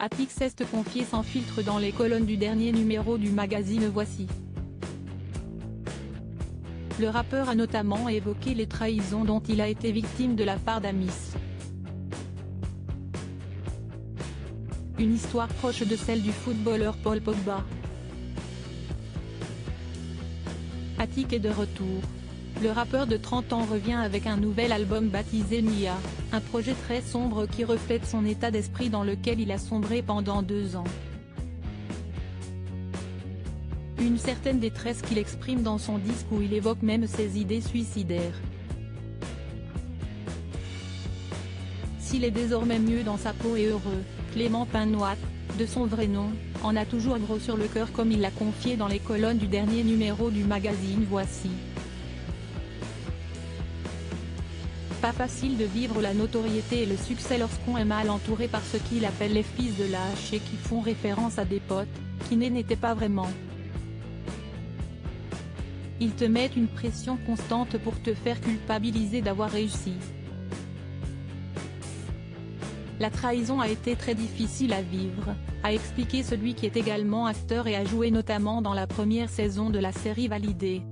Attic Est confié sans filtre dans les colonnes du dernier numéro du magazine Voici. Le rappeur a notamment évoqué les trahisons dont il a été victime de la part d'Amis. Une histoire proche de celle du footballeur Paul Pogba. Attic est de retour. Le rappeur de 30 ans revient avec un nouvel album baptisé Nia, un projet très sombre qui reflète son état d'esprit dans lequel il a sombré pendant 2 ans. Une certaine détresse qu'il exprime dans son disque où il évoque même ses idées suicidaires. S'il est désormais mieux dans sa peau et heureux, Clément Pinoître, de son vrai nom, en a toujours gros sur le cœur comme il l'a confié dans les colonnes du dernier numéro du magazine Voici. Pas facile de vivre la notoriété et le succès lorsqu'on est mal entouré par ce qu'il appelle les fils de lâches et qui font référence à des potes, qui n'étaient pas vraiment. Ils te mettent une pression constante pour te faire culpabiliser d'avoir réussi. La trahison a été très difficile à vivre, a expliqué celui qui est également acteur et a joué notamment dans la première saison de la série Validé.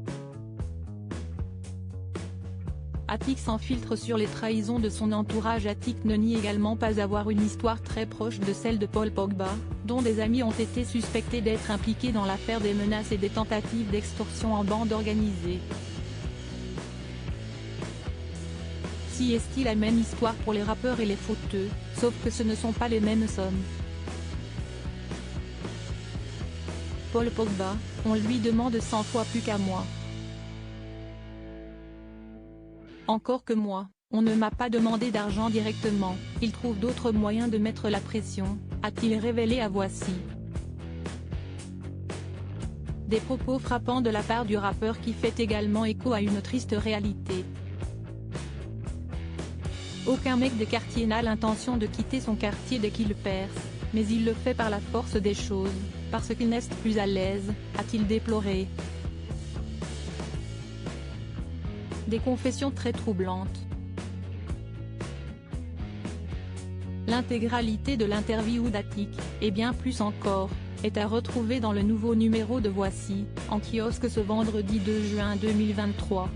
Attic sans filtre sur les trahisons de son entourage. Attic ne nie également pas avoir une histoire très proche de celle de Paul Pogba, dont des amis ont été suspectés d'être impliqués dans l'affaire des menaces et des tentatives d'extorsion en bande organisée. Si est-il la même histoire pour les rappeurs et les fauteux, sauf que ce ne sont pas les mêmes sommes. Paul Pogba, on lui demande 100 fois plus qu'à moi. Encore que moi, on ne m'a pas demandé d'argent directement, il trouve d'autres moyens de mettre la pression, a-t-il révélé à Voici. Des propos frappants de la part du rappeur qui fait également écho à une triste réalité. Aucun mec de quartier n'a l'intention de quitter son quartier dès qu'il perce, mais il le fait par la force des choses, parce qu'il n'est plus à l'aise, a-t-il déploré. Des confessions très troublantes. L'intégralité de l'interview d'Attic, et bien plus encore, est à retrouver dans le nouveau numéro de Voici, en kiosque ce vendredi 2 juin 2023.